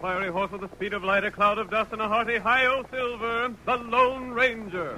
fiery horse with the speed of light, a cloud of dust, and a hearty hi-yo silver, the Lone Ranger.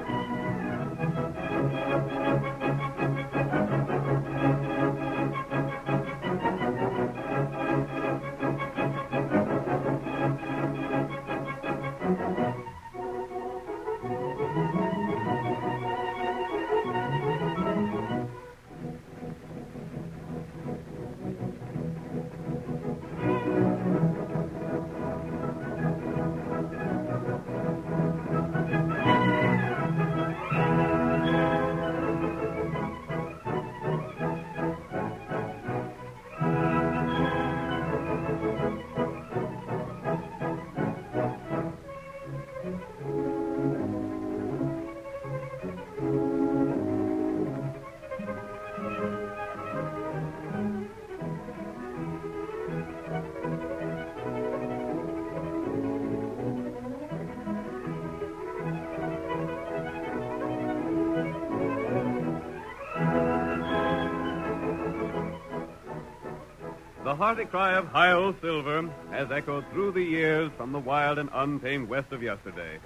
The hearty cry of hi-yo silver has echoed through the years from the wild and untamed west of yesterday.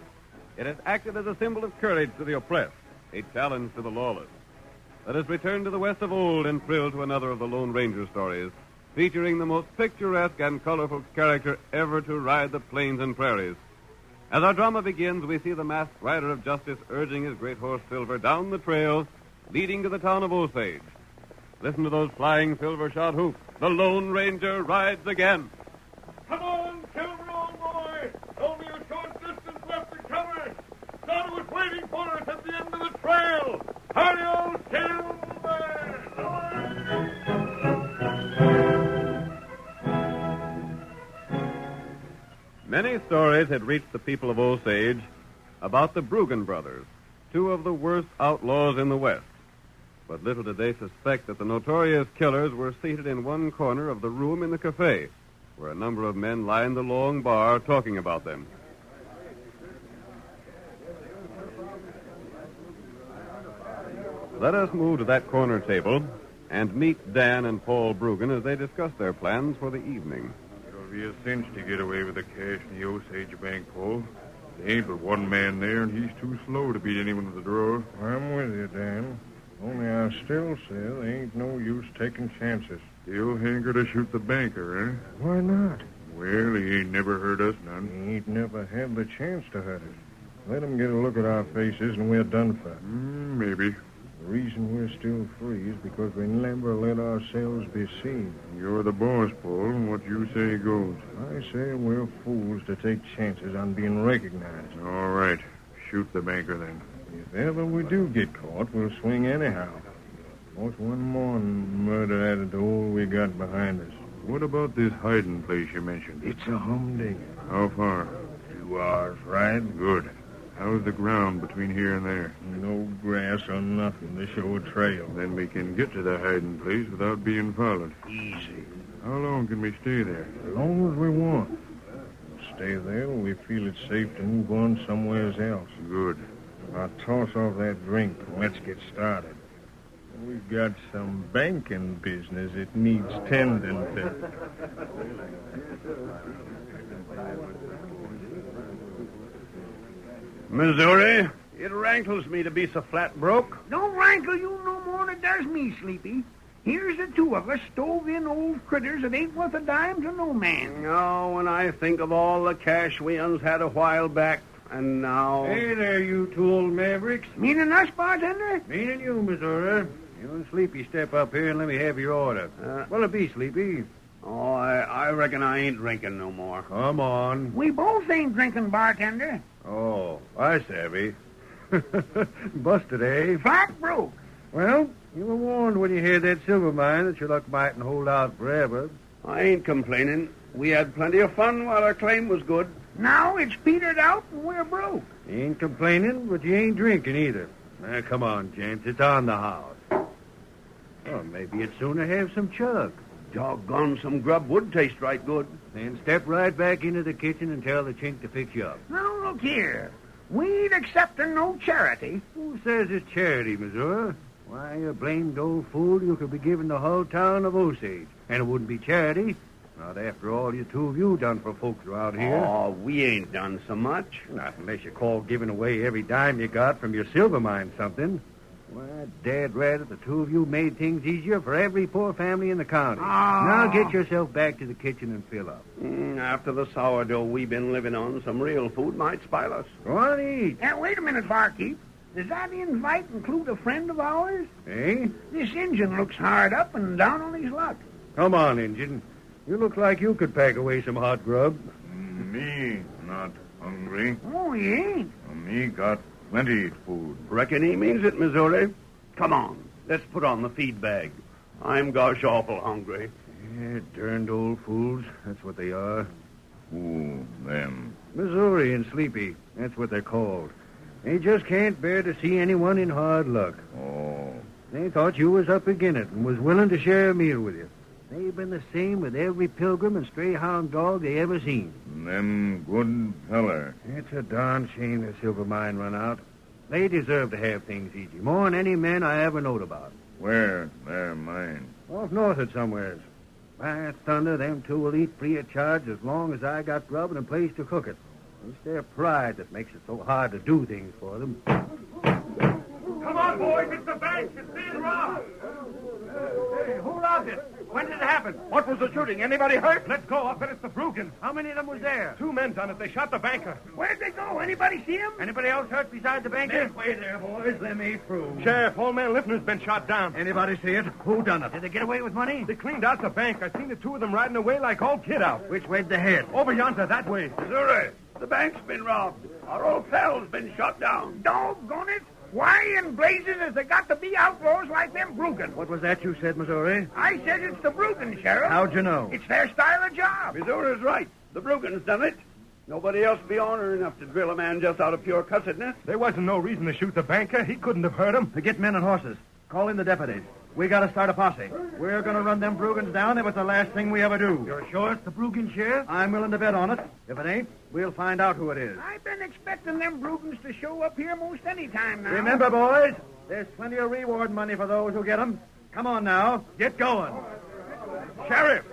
It has acted as a symbol of courage to the oppressed, a challenge to the lawless. Let us return to the west of old and thrill to another of the Lone Ranger stories, featuring the most picturesque and colorful character ever to ride the plains and prairies. As our drama begins, we see the masked rider of justice urging his great horse Silver down the trail leading to the town of Osage. Listen to those flying silver-shod hoofs. The Lone Ranger rides again. Come on, Silver, old boy. Only a short distance left to cover. Son was waiting for us at the end of the trail. Hurry, old Silver! Many stories had reached the people of Osage about the Bruggen brothers, two of the worst outlaws in the West. But little did they suspect that the notorious killers were seated in one corner of the room in the cafe, where a number of men lined the long bar talking about them. Let us move to that corner table and meet Dan and Paul Bruggen as they discuss their plans for the evening. It'll be a cinch to get away with the cash in the Osage Bank, Paul. There ain't but one man there, and he's too slow to beat anyone to the draw. I'm with you, Dan. Only I still say there ain't no use taking chances. Still hanker to shoot the banker, eh? Why not? Well, he ain't never hurt us none. He ain't never had the chance to hurt us. Let him get a look at our faces and we're done for. Maybe. The reason we're still free is because we never let ourselves be seen. You're the boss, Paul, and what you say goes. I say we're fools to take chances on being recognized. All right. Shoot the banker, then. If ever we do get caught, we'll swing anyhow. What's one more murder added to all we got behind us? What about this hiding place you mentioned? It's a humdinger. How far? 2 hours ride. Good. How's the ground between here and there? No grass or nothing to show a trail. Then we can get to the hiding place without being followed. Easy. How long can we stay there? As long as we want. We'll stay there when we feel it's safe to move on somewhere else. Good. Now toss off that drink and let's get started. We've got some banking business it needs tending to. Missouri, it rankles me to be so flat broke. Don't rankle you no more than it does me, Sleepy. Here's the two of us stove in old critters that ain't worth a dime to no man. Oh, when I think of all the cash we uns had a while back, and now... Hey there, you two old mavericks. Meaning us, bartender? Meaning you, Missouri. You and Sleepy step up here and let me have your order. What'll it be, Sleepy? Oh, I reckon I ain't drinking no more. Come on. We both ain't drinking, bartender. Oh, I savvy. Busted, eh? Flat broke. Well, you were warned when you had that silver mine that your luck mightn't hold out forever. I ain't complaining. We had plenty of fun while our claim was good. Now it's petered out and we're broke. You ain't complaining, but you ain't drinking either. Now, come on, gents. It's on the house. Well, maybe you'd sooner have some chug. Doggone, some grub would taste right good. Then step right back into the kitchen and tell the chink to fix you up. Now, look here. We ain't accepting no charity. Who says it's charity, Missouri? Why, you blamed old fool, you could be giving the whole town of Osage. And it wouldn't be charity. Not after all you two of you done for folks around here. Oh, we ain't done so much. Not unless you call giving away every dime you got from your silver mine something. Why, Dad rather the two of you made things easier for every poor family in the county. Now get yourself back to the kitchen and fill up. After the sourdough we've been living on, some real food might spoil us. Go on, eat. Now, wait a minute, barkeep. Does that invite include a friend of ours? Eh? This Injun looks hard up and down on his luck. Come on, Injun. You look like you could pack away some hot grub. Me not hungry. Oh, he ain't. Me got plenty food. Reckon he means it, Missouri. Come on, let's put on the feed bag. I'm gosh awful hungry. Yeah, darned old fools. That's what they are. Who, them? Missouri and Sleepy. That's what they're called. They just can't bear to see anyone in hard luck. Oh, They thought you was up agin it and was willing to share a meal with you. They've been the same with every pilgrim and stray hound dog they ever seen. them good feller. It's a darn shame the silver mine run out. They deserve to have things easy, more than any man I ever knowed about. Where they're mine? Off north at somewheres. By thunder, them two will eat free of charge as long as I got grub and a place to cook it. It's their pride that makes it so hard to do things for them. Come on, boys. It's the bank. It's being robbed. Hey, who robbed it? When did it happen? What was the shooting? Anybody hurt? Let's go. I'll bet it's the Brugans. How many of them was there? 2 men done it. They shot the banker. Where'd they go? Anybody see him? Anybody else hurt besides the banker? Way there, boys. Let me through. Sheriff, Old man Lifner's been shot down. Anybody see it? Who done it? Did they get away with money? They cleaned out the bank. I seen the 2 of them riding away like all kid out. Which way'd they head? Over yonder, that way. Missouri, the bank's been robbed. Our old pal's been shot down. Doggone it. Why in blazes has there got to be outlaws like them Brugans? What was that you said, Missouri? I said it's the Brugans, Sheriff. How'd you know? It's their style of job. Missouri's right. The Brugans done it. Nobody else be honor enough to drill a man just out of pure cussedness. There wasn't no reason to shoot the banker. He couldn't have hurt him. To get men and horses. Call in the deputies. We gotta start a posse. We're gonna run them Brugans down. It was the last thing we ever do. You're sure it's the Brugan, Sheriff? I'm willing to bet on it. If it ain't, we'll find out who it is. I've been expecting them Brugans to show up here most any time now. Remember, boys, there's plenty of reward money for those who get 'em. Come on now, get going. Sheriff,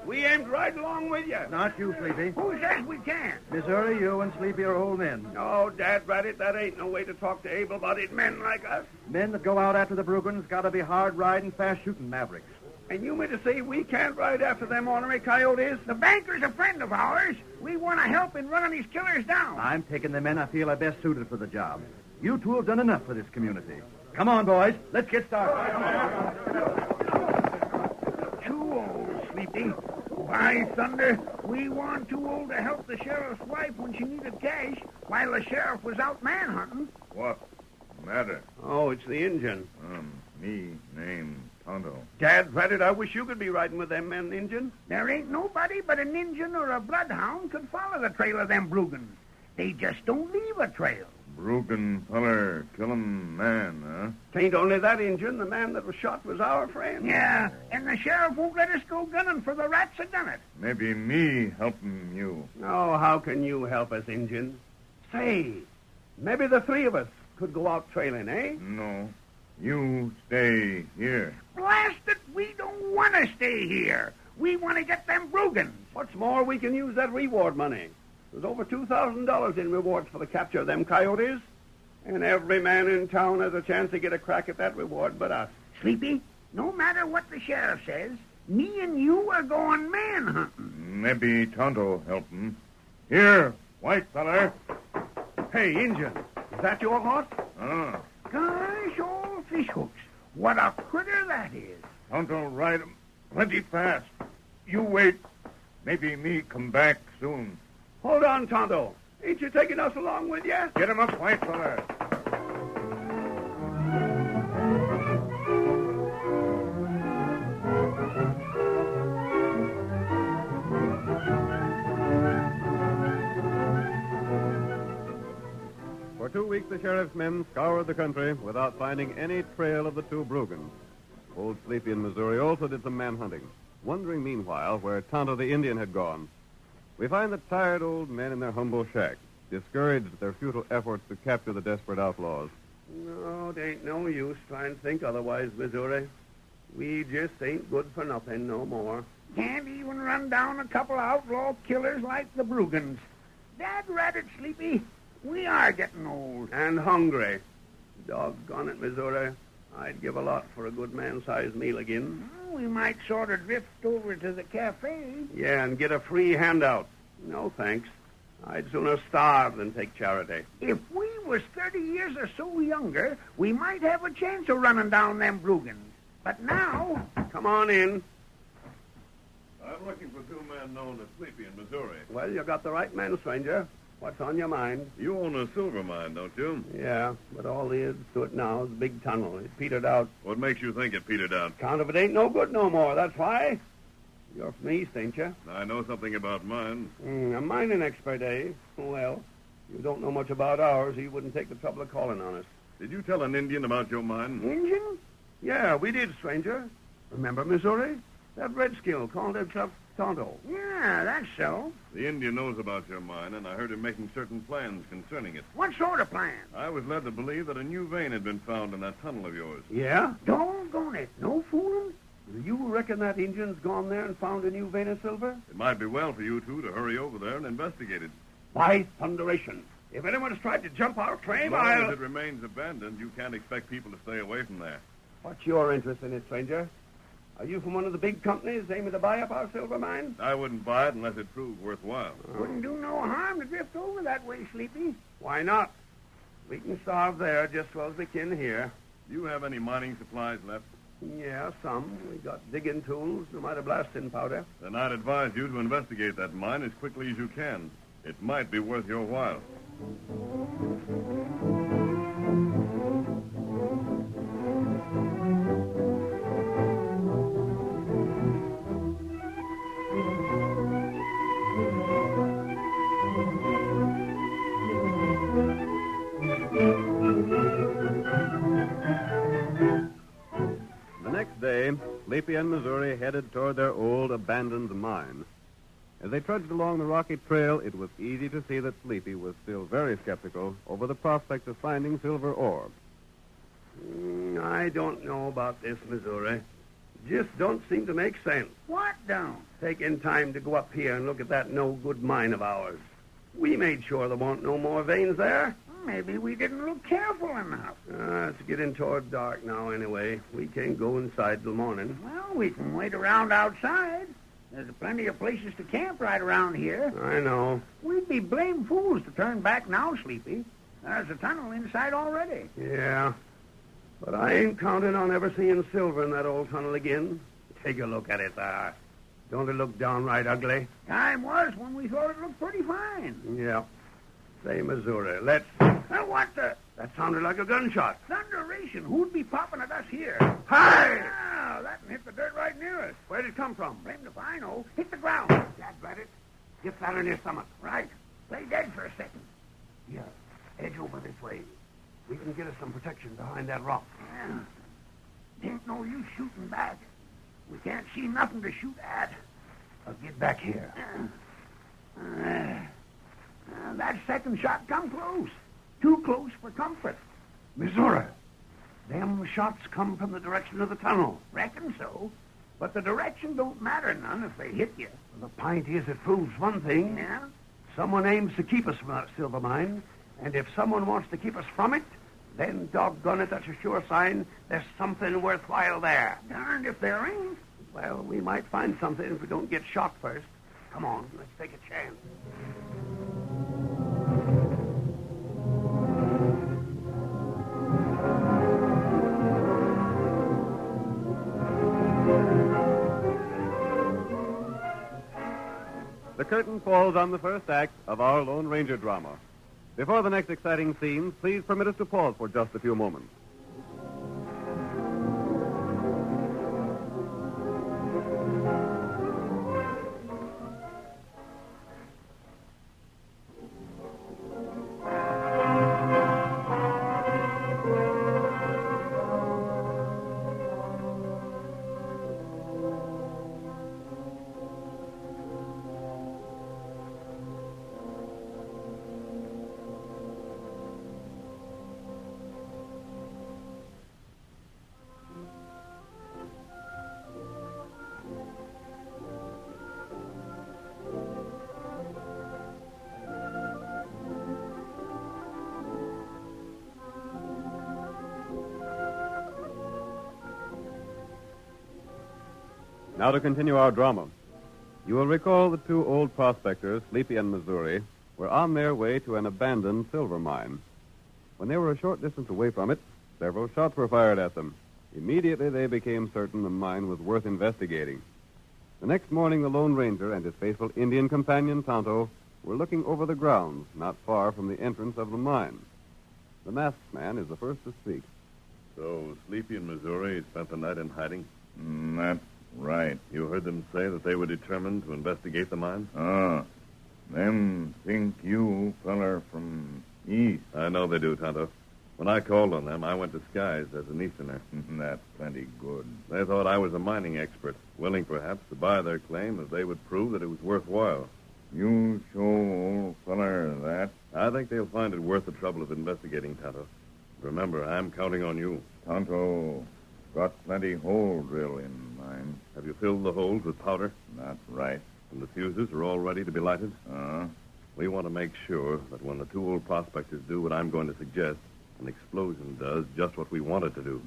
we aimed right along with you. Not you, Sleepy. Who says we can't? Missouri, you and Sleepy are old men. No, Dad Rattit, that ain't no way to talk to able-bodied men like us. Men that go out after the Brugans gotta be hard-riding, fast-shooting mavericks. And you mean to say we can't ride after them ornery coyotes? The banker's a friend of ours. We want to help in running these killers down. I'm taking the men I feel are best suited for the job. You two have done enough for this community. Come on, boys. Let's get started. Too old, Sleepy. By thunder, we weren't too old to help the sheriff's wife when she needed cash while the sheriff was out manhunting. What matter? Oh, it's the Injun. Me name Tonto. Dad Rattit, I wish you could be riding with them men, Injun. There ain't nobody but an Injun or a bloodhound could follow the trail of them Brugans. They just don't leave a trail. Brugan feller, kill 'em man, huh? Tain't only that, Injun. The man that was shot was our friend. Yeah, and the sheriff won't let us go gunning for the rats that done it. Maybe me helping you. Oh, how can you help us, Injun? Say, maybe the 3 of us could go out trailing, eh? No, you stay here. Blast it, we don't want to stay here. We want to get them Brugans. What's more, we can use that reward money. There's over $2,000 in rewards for the capture of them coyotes. And every man in town has a chance to get a crack at that reward but us. Sleepy, no matter what the sheriff says, me and you are going manhunting. Maybe Tonto help 'em. Here, white feller. Hey, Injun, is that your horse? Gosh, old fish hooks. What a critter that is. Tonto ride 'em plenty fast. You wait. Maybe me come back soon. Hold on, Tonto. Ain't you taking us along with you? Get 'em up, white feller. For 2 weeks, the sheriff's men scoured the country without finding any trail of the 2 Brugans. Old Sleepy in Missouri also did some manhunting, wondering meanwhile where Tonto the Indian had gone. We find the tired old men in their humble shack, discouraged at their futile efforts to capture the desperate outlaws. No, it ain't no use trying to think otherwise, Missouri. We just ain't good for nothing no more. Can't even run down a couple outlaw killers like the Brugans. Dad rat it, Sleepy. We are getting old. And hungry. Doggone it, Missouri. I'd give a lot for a good man-sized meal again. Well, we might sort of drift over to the cafe. Yeah, and get a free handout. No, thanks. I'd sooner starve than take charity. If we was 30 years or so younger, we might have a chance of running down them Brugans. But now... Come on in. I'm looking for two men known as Sleepy in Missouri. Well, you got the right man, stranger. What's on your mind? You own a silver mine, don't you? Yeah, but all there is to it now is a big tunnel. It petered out. What makes you think it petered out? Count of it ain't no good no more, that's why. You're from the East, ain't you? I know something about mines. A mining expert, eh? Well, you don't know much about ours, or you wouldn't take the trouble of calling on us. Did you tell an Indian about your mine? Injun? Yeah, we did, stranger. Remember Missouri? That redskin called himself Tonto. Yeah, that's so. The Indian knows about your mine, and I heard him making certain plans concerning it. What sort of plan? I was led to believe that a new vein had been found in that tunnel of yours. Yeah? Doggone it. No fooling? You reckon that Indian's gone there and found a new vein of silver? It might be well for you two to hurry over there and investigate it. By thunderation. If anyone's tried to jump our claim, As long I'll... as it remains abandoned, you can't expect people to stay away from there. What's your interest in it, stranger? Are you from one of the big companies aiming to buy up our silver mine? I wouldn't buy it unless it proved worthwhile. Wouldn't do no harm to drift over that way, Sleepy. Why not? We can starve there just as well as we can here. Do you have any mining supplies left? Yeah, some. We got digging tools, no matter blasting powder. Then I'd advise you to investigate that mine as quickly as you can. It might be worth your while. The next day, Sleepy and Missouri headed toward their old abandoned mine. As they trudged along the rocky trail, it was easy to see that Sleepy was still very skeptical over the prospect of finding silver ore. I don't know about this, Missouri. Just don't seem to make sense. What don't? Taking time to go up here and look at that no-good mine of ours. We made sure there weren't no more veins there. Maybe we didn't look careful enough. It's getting toward dark now anyway. We can't go inside till morning. Well, we can wait around outside. There's plenty of places to camp right around here. I know. We'd be blame fools to turn back now, Sleepy. There's a tunnel inside already. Yeah. But I ain't counting on ever seeing silver in that old tunnel again. Take a look at it there. Don't it look downright ugly? Time was when we thought it looked pretty fine. Yeah. Say, Missouri, let's... What the... That sounded like a gunshot. Thunderation. Who'd be popping at us here? Hi! Oh, that hit the dirt right near us. Where'd it come from? Blamed if I know. Hit the ground. Dad, let it. Get flat on your stomach. Right. Lay dead for a second. Yeah. Edge over this way. We can get us some protection behind that rock. Yeah. Ain't no use shooting back. We can't see nothing to shoot at. Now get back here. That second shot come close. Too close for comfort. Missouri, them shots come from the direction of the tunnel. Reckon so. But the direction don't matter none if they hit you. Well, the point is it proves one thing. Yeah? Someone aims to keep us from that silver mine, and if someone wants to keep us from it, then doggone it, that's a sure sign there's something worthwhile there. Darned if there ain't. Well, we might find something if we don't get shot first. Come on, let's take a chance. The curtain falls on the first act of our Lone Ranger drama. Before the next exciting scenes, please permit us to pause for just a few moments. Now to continue our drama. You will recall the two old prospectors, Sleepy and Missouri, were on their way to an abandoned silver mine. When they were a short distance away from it, several shots were fired at them. Immediately they became certain the mine was worth investigating. The next morning, the Lone Ranger and his faithful Indian companion, Tonto, were looking over the grounds not far from the entrance of the mine. The masked man is the first to speak. So Sleepy and Missouri spent the night in hiding? That's right. You heard them say that they were determined to investigate the mine? Them think you feller from east. I know they do, Tonto. When I called on them, I went disguised as an Easterner. That's plenty good. They thought I was a mining expert, willing perhaps to buy their claim if they would prove that it was worthwhile. You show old feller that. I think they'll find it worth the trouble of investigating, Tonto. Remember, I'm counting on you. Tonto got plenty hole drill in mine. Have you filled the holes with powder? That's right. And the fuses are all ready to be lighted? We want to make sure that when the two old prospectors do what I'm going to suggest, an explosion does just what we want it to do.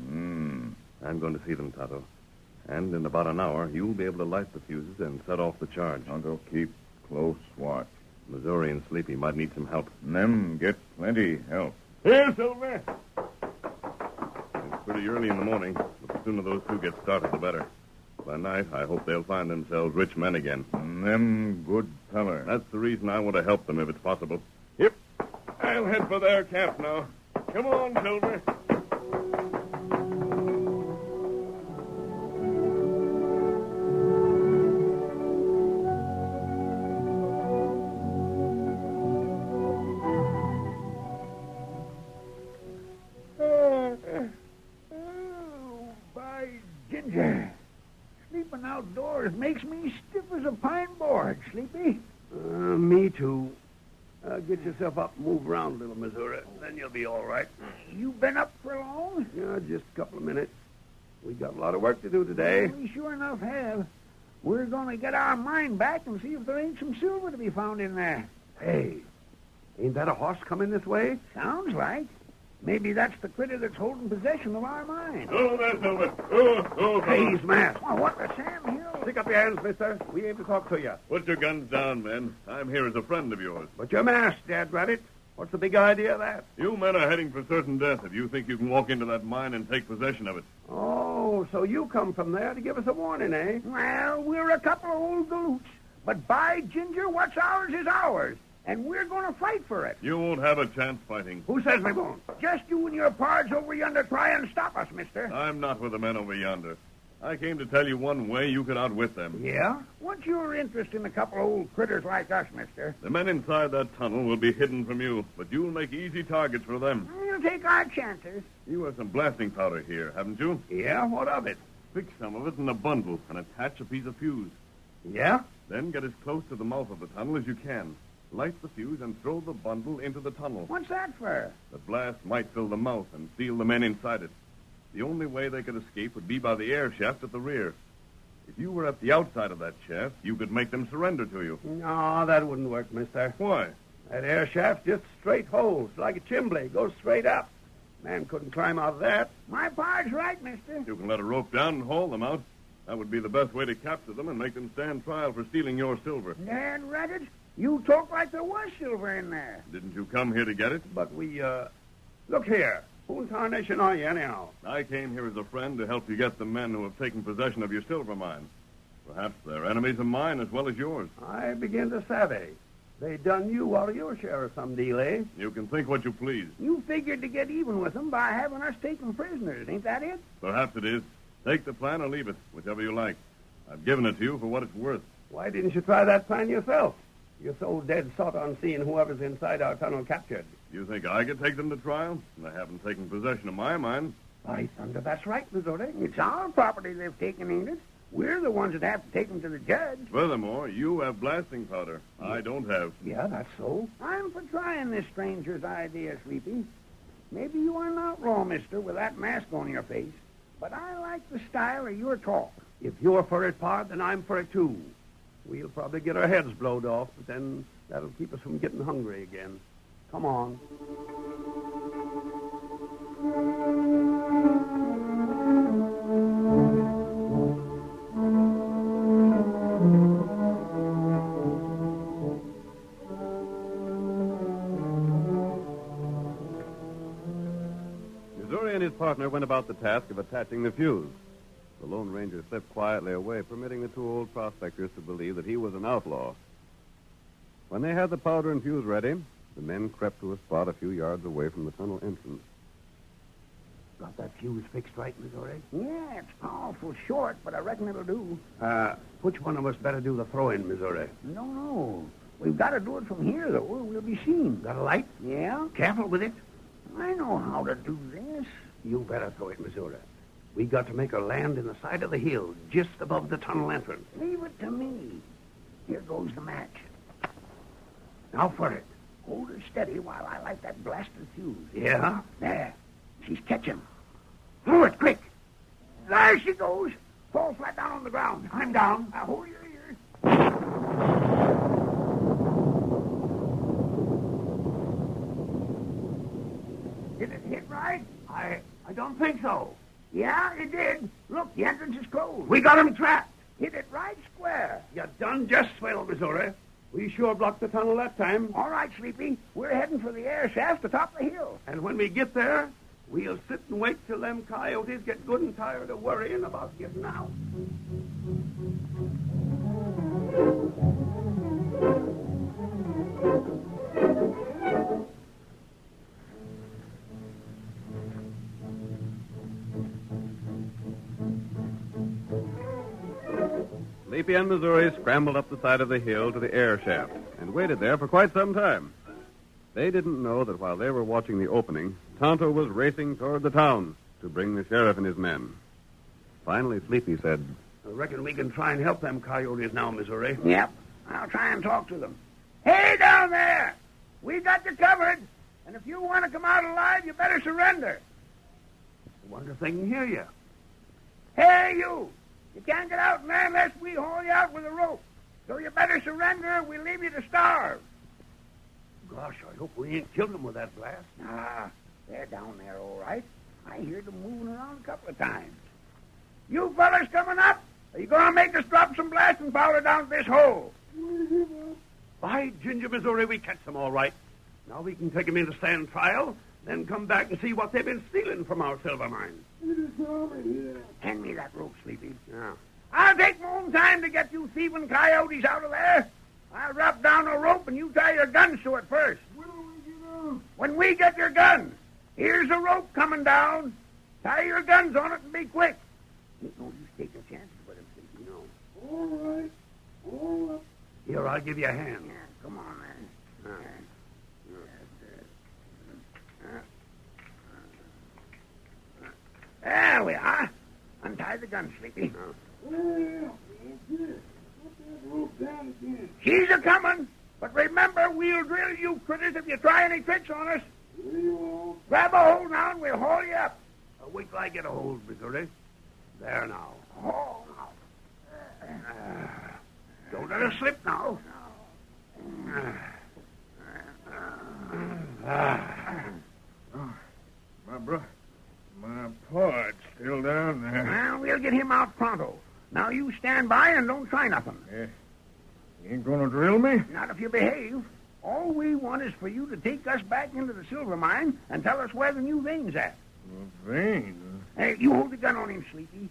I'm going to see them, Tonto. And in about an hour, you'll be able to light the fuses and set off the charge. Tonto, keep close watch. Missouri and Sleepy might need some help. Them get plenty help. Here, Silver. It's pretty early in the morning, but the sooner those two get started, the better. By night, I hope they'll find themselves rich men again. Them good feller. That's the reason I want to help them if it's possible. Yep. I'll head for their camp now. Come on, Silver. By ginger. Sleeping outdoors makes me stiff as a pine board, Sleepy. Me too. Get yourself up and move around a little, Missouri. Then you'll be all right. You been up for long? Yeah, just a couple of minutes. We got a lot of work to do today. We sure enough have. We're going to get our mine back and see if there ain't some silver to be found in there. Hey, ain't that a horse coming this way? Sounds like. Maybe that's the critter that's holding possession of our mine. Oh, there, Silver. Oh, Hey, he's masked. Oh, what the Sam Hill? Stick up your hands, mister. We aim to talk to you. Put your guns down, men. I'm here as a friend of yours. But you're masked, Dad Rabbit. What's the big idea of that? You men are heading for certain death if you think you can walk into that mine and take possession of it. Oh, so you come from there to give us a warning, eh? Well, we're a couple of old galoots. But by ginger, what's ours is ours. And we're going to fight for it. You won't have a chance fighting. Who says we won't? Just you and your pards over yonder try and stop us, mister. I'm not with the men over yonder. I came to tell you one way you could outwit them. Yeah? What's your interest in a couple of old critters like us, mister? The men inside that tunnel will be hidden from you, but you'll make easy targets for them. We'll take our chances. You have some blasting powder here, haven't you? Yeah, what of it? Fix some of it in a bundle and attach a piece of fuse. Yeah? Then get as close to the mouth of the tunnel as you can. Light the fuse and throw the bundle into the tunnel. What's that for? The blast might fill the mouth and seal the men inside it. The only way they could escape would be by the air shaft at the rear. If you were at the outside of that shaft, you could make them surrender to you. No, that wouldn't work, mister. Why? That air shaft's just straight holes, like a chimbley. Goes straight up. Man couldn't climb out of that. My pard's right, mister. You can let a rope down and haul them out. That would be the best way to capture them and make them stand trial for stealing your silver. Dad Rabbit, you talk like there was silver in there. Didn't you come here to get it? But look here. Who in tarnation are you, anyhow? I came here as a friend to help you get the men who have taken possession of your silver mine. Perhaps they're enemies of mine as well as yours. I begin to savvy. They done you out of your share of some deal, eh? You can think what you please. You figured to get even with them by having us taken prisoners, ain't that it? Perhaps it is. Take the plan or leave it, whichever you like. I've given it to you for what it's worth. Why didn't you try that plan yourself? You're so dead set on seeing whoever's inside our tunnel captured. You think I could take them to trial? They haven't taken possession of my mine. By thunder, that's right, Missouri. It's our property they've taken, ain't it? We're the ones that have to take them to the judge. Furthermore, you have blasting powder. I don't have. Yeah, that's so. I'm for trying this stranger's idea, Sleepy. Maybe you are not wrong, mister, with that mask on your face. But I like the style of your talk. If you're for it, Pard, then I'm for it, too. We'll probably get our heads blowed off, but then that'll keep us from getting hungry again. Come on. partner went about the task of attaching the fuse. The Lone Ranger slipped quietly away, permitting the two old prospectors to believe that he was an outlaw. When they had the powder and fuse ready, the men crept to a spot a few yards away from the tunnel entrance. Got that fuse fixed right, Missouri? Yeah, it's powerful short, but I reckon it'll do. Which one of us better do the throw-in, Missouri? No. We've got to do it from here, though, or we'll be seen. Got a light? Yeah? Careful with it. I know how to do this. You better throw it, Missouri. We got to make her land in the side of the hill, just above the tunnel entrance. Leave it to me. Here goes the match. Now for it. Hold her steady while I light that blasted fuse. Yeah? There. She's catching. Throw it, quick. There she goes. Fall flat down on the ground. I'm down. Now hold your ears. Did it hit right? I don't think so. Yeah, it did. Look, the entrance is closed. We got him trapped. Hit it right square. You done just swell, Missouri. We sure blocked the tunnel that time. All right, Sleepy. We're heading for the air shaft atop the hill. And when we get there, we'll sit and wait till them coyotes get good and tired of worrying about getting out. Sleepy and Missouri scrambled up the side of the hill to the air shaft and waited there for quite some time. They didn't know that while they were watching the opening, Tonto was racing toward the town to bring the sheriff and his men. Finally, Sleepy said, I reckon we can try and help them coyotes now, Missouri. Yep. I'll try and talk to them. Hey, down there! We got you covered. And if you want to come out alive, you better surrender. I wonder if they can hear you. Hey, you! You can't get out in there unless we haul you out with a rope. So you better surrender or we'll leave you to starve. Gosh, I hope we ain't killed them with that blast. Ah, they're down there all right. I heard them moving around a couple of times. You fellas coming up? Are you going to make us drop some blasting powder down this hole? By ginger, Missouri, we catch them all right. Now we can take them in to stand trial, then come back and see what they've been stealing from our silver mines. Hand me that rope, Sleepy. Yeah. I'll take my own time to get you thieving coyotes out of there. I'll drop down a rope and you tie your guns to it first. When we get your guns, here's a rope coming down. Tie your guns on it and be quick. Ain't no use taking chances with him, Sleepy, no. All right. All right. Here, I'll give you a hand. Yeah, come on, man. There we are. Untie the gun, Sleepy. She's a-coming. But remember, we'll drill you critters if you try any tricks on us. Grab a hold now and we'll haul you up. Wait till I get a hold, Missouri. There now. Oh, Don't let her slip now. My pard's still down there. well, we'll get him out pronto. Now you stand by and don't try nothing. Yeah. You ain't gonna drill me? Not if you behave. All we want is for you to take us back into the silver mine and tell us where the new vein's at. Vein? Hey, you hold the gun on him, Sleepy.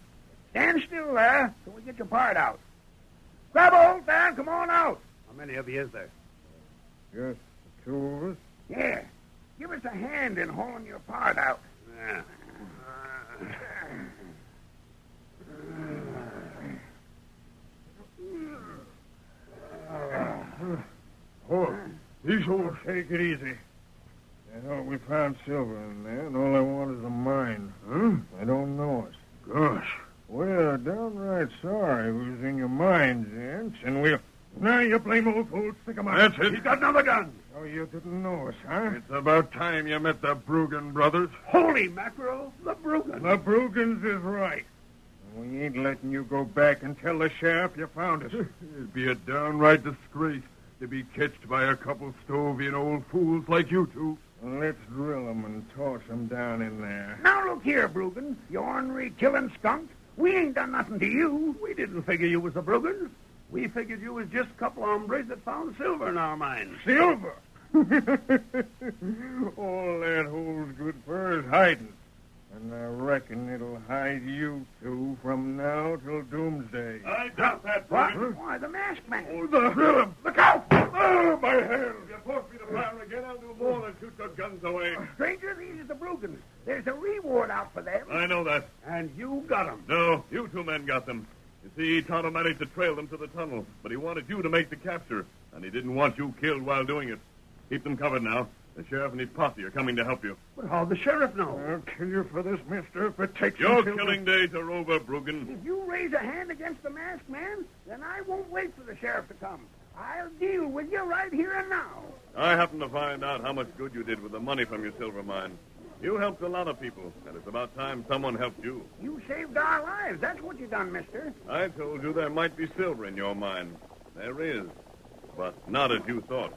Stand still there till we get your part out. Grab a hold there and come on out. How many of you is there? Just the two of us? Yeah. Give us a hand in hauling your part out. Yeah. Oh, these holes. Take it easy. I thought we found silver in there, and all I want is a mine. Huh? I don't know it. Gosh. We're downright sorry we was in your mines, Gents, and we'll... Now, you blame old fool, stick 'em out. That's it. He's got another gun. Oh, you didn't know us, huh? It's about time you met the Bruggen brothers. Holy mackerel, the Bruggen. The Bruggins is right. We ain't letting you go back and tell the sheriff you found us. It'd be a downright disgrace to be catched by a couple Stovian old fools like you two. Well, let's drill 'em and toss 'em down in there. Now look here, Bruggen, you ornery killing skunk. We ain't done nothing to you. We didn't figure you was the Bruggen. We figured you was just a couple hombres that found silver in our mines. Silver? All that holds good for is hiding. And I reckon it'll hide you two from now till doomsday. I doubt that, What? Brogan. Why, the masked man. Oh, look out! Oh, my hands! If you force me to fire again, I'll do more than shoot your guns away. Stranger, these are the Brugans. There's a reward out for them. I know that. And you got 'em. No, you two men got them. You see, Tonto managed to trail them to the tunnel, but he wanted you to make the capture, and he didn't want you killed while doing it. Keep them covered now. The sheriff and his posse are coming to help you. But how'd the sheriff know? I'll kill you for this, mister, if it takes Your until killing days are over, Brogan. If you raise a hand against the masked man, then I won't wait for the sheriff to come. I'll deal with you right here and now. I happened to find out how much good you did with the money from your silver mine. You helped a lot of people, and it's about time someone helped you. You saved our lives. That's what you done, mister. I told you there might be silver in your mine. There is, but not as you thought.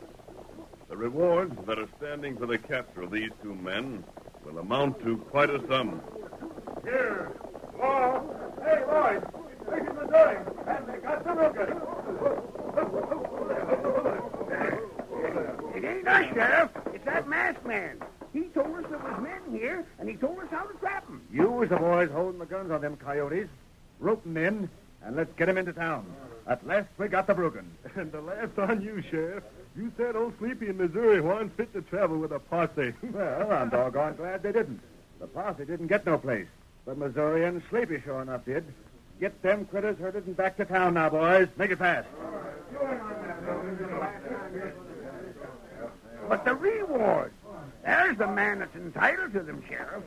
The rewards that are standing for the capture of these two men will amount to quite a sum. Here. Law. Hey, Lloyd. This is Missouri. And they got the Rugged. It ain't us, Sheriff. It's that masked man. He told us there was men here, and he told us how to trap them. You as the boys holding the guns on them coyotes. Rope them in, and let's get them into town. At last, we got the Brugans. And the last on you, Sheriff. You said old Sleepy in Missouri wasn't fit to travel with a posse. Well, I'm doggone glad they didn't. The posse didn't get no place. But Missouri and Sleepy sure enough did. Get them critters herded and back to town now, boys. Make it fast. But the reward. There's the man that's entitled to them, Sheriff.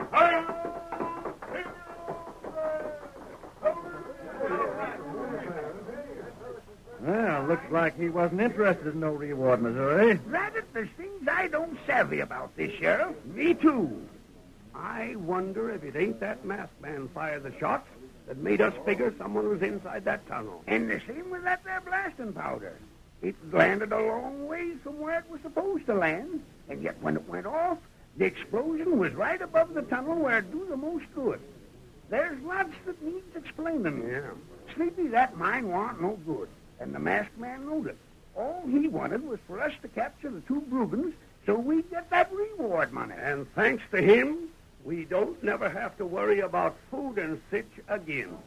Well, looks like he wasn't interested in no reward, Missouri. Rabbit, there's things I don't savvy about this, Sheriff. Me too. I wonder if it ain't that masked man fired the shots that made us figure someone was inside that tunnel. And the same with that there blasting powder. It landed a long ways from where it was supposed to land, and yet when it went off, the explosion was right above the tunnel where it do the most good. There's lots that needs explaining. Yeah. Sleepy, that mine warn't no good, and the masked man knowed it. All he wanted was for us to capture the two Brugans so we'd get that reward money. And thanks to him, we don't never have to worry about food and sich again.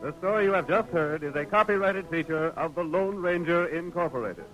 The story you have just heard is a copyrighted feature of the Lone Ranger Incorporated.